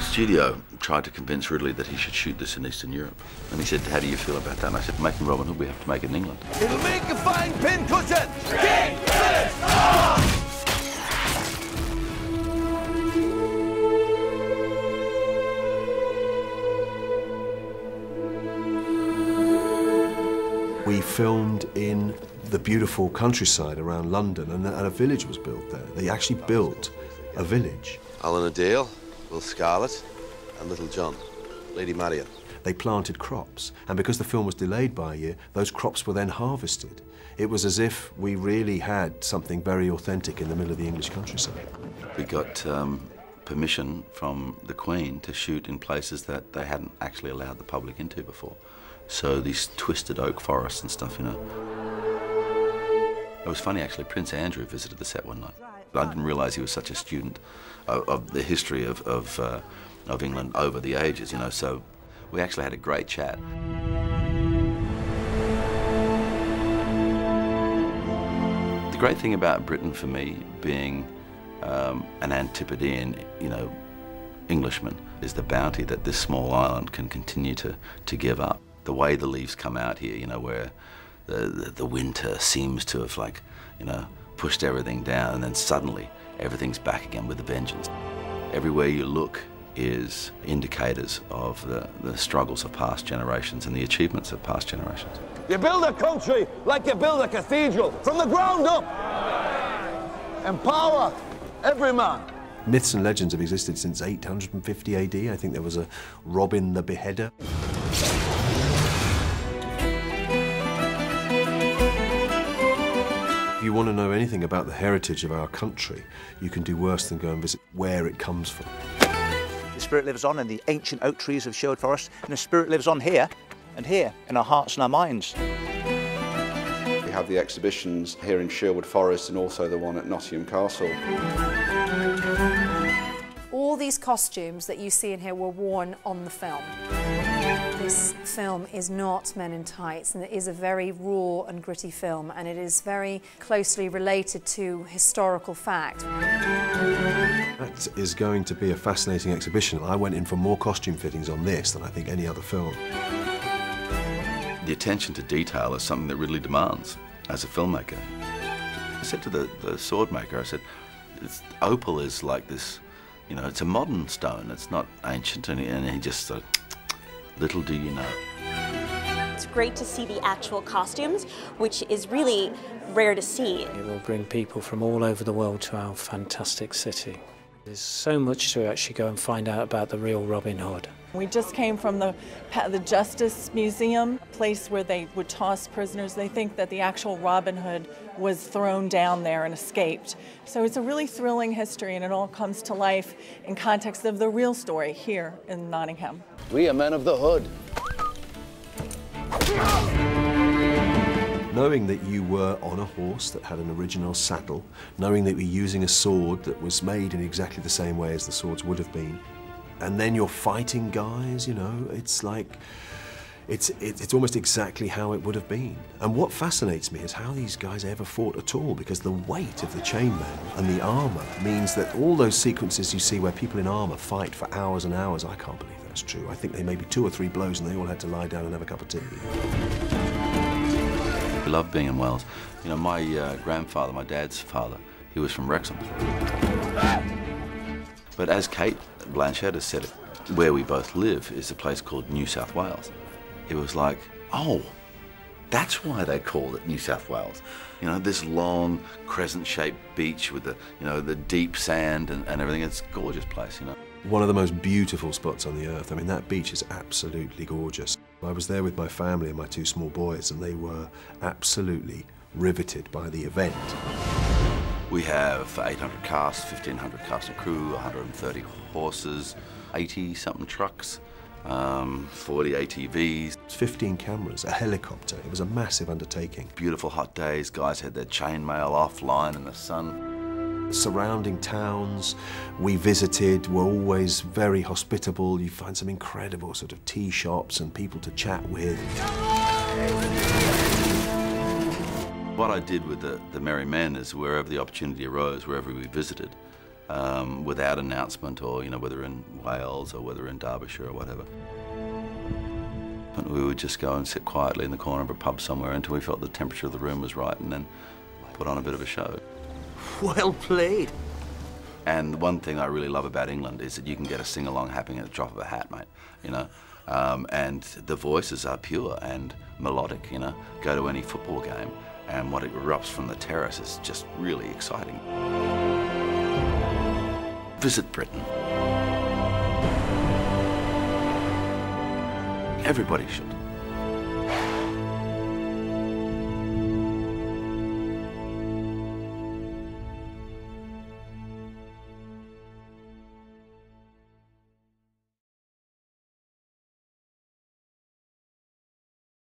Studio tried to convince Ridley that he should shoot this in Eastern Europe. And he said, how do you feel about that? And I said, making Robin Hood, we have to make it in England. It'll make a fine pincushion! King We filmed in the beautiful countryside around London, and a village was built there. They actually built a village. Alan Adale, Will Scarlett, and Little John, Lady Marian. They planted crops, and because the film was delayed by a year, those crops were then harvested. It was as if we really had something very authentic in the middle of the English countryside. We got permission from the Queen to shoot in places that they hadn't actually allowed the public into before. So these twisted oak forests and stuff, you know. It was funny, actually. Prince Andrew visited the set one night. I didn't realise he was such a student of the history of England over the ages, you know, so we actually had a great chat. The great thing about Britain for me, being an Antipodean, you know, Englishman, is the bounty that this small island can continue to give up. The way the leaves come out here, you know, where the winter seems to have, like, you know, pushed everything down, and then suddenly everything's back again with a vengeance. Everywhere you look is indicators of the struggles of past generations and the achievements of past generations. You build a country like you build a cathedral, from the ground up. Empower every man. Myths and legends have existed since 850 AD. I think there was a Robin the Beheader. If you want to know anything about the heritage of our country, you can do worse than go and visit where it comes from. The spirit lives on in the ancient oak trees of Sherwood Forest, and the spirit lives on here and here, in our hearts and our minds. We have the exhibitions here in Sherwood Forest and also the one at Nottingham Castle. All these costumes that you see in here were worn on the film. This film is not Men in Tights, and it is a very raw and gritty film, and it is very closely related to historical fact. That is going to be a fascinating exhibition. I went in for more costume fittings on this than I think any other film. The attention to detail is something that Ridley demands as a filmmaker. I said to the sword maker, I said, opal is like this, you know, it's a modern stone, it's not ancient, and he just said, little do you know. It's great to see the actual costumes, which is really rare to see. It will bring people from all over the world to our fantastic city. There's so much to actually go and find out about the real Robin Hood. We just came from the Justice Museum, a place where they would toss prisoners. They think that the actual Robin Hood was thrown down there and escaped. So it's a really thrilling history, and it all comes to life in context of the real story here in Nottingham. We are men of the hood. Knowing that you were on a horse that had an original saddle, knowing that you were using a sword that was made in exactly the same way as the swords would have been, and then you're fighting guys, you know, it's like, it's almost exactly how it would have been. And what fascinates me is how these guys ever fought at all, because the weight of the chainmail and the armour means that all those sequences you see where people in armour fight for hours and hours, I can't believe that's true. I think they maybe 2 or 3 blows and they all had to lie down and have a cup of tea. I love being in Wales. You know, my grandfather, my dad's father, he was from Wrexham. But as Kate Blanchett has said, where we both live is a place called New South Wales. It was like, oh, that's why they called it New South Wales. You know, this long crescent-shaped beach with the, you know, the deep sand and everything. It's a gorgeous place, you know. One of the most beautiful spots on the earth. I mean, that beach is absolutely gorgeous. I was there with my family and my 2 small boys, and they were absolutely riveted by the event. We have 800 cast, 1,500 cast and crew, 130 horses, 80-something trucks, 40 ATVs. 15 cameras, a helicopter. It was a massive undertaking. Beautiful hot days, guys had their chainmail offline in the sun. Surrounding towns we visited were always very hospitable. You find some incredible sort of tea shops and people to chat with. What I did with the Merry Men is wherever the opportunity arose, wherever we visited, without announcement, or whether in Wales or whether in Derbyshire or whatever, we would just go and sit quietly in the corner of a pub somewhere until we felt the temperature of the room was right, and then put on a bit of a show. Well played. And one thing I really love about England is that you can get a sing-along happening at the drop of a hat, mate, and the voices are pure and melodic, Go to any football game, and what erupts from the terrace is just really exciting. Visit Britain. Everybody should.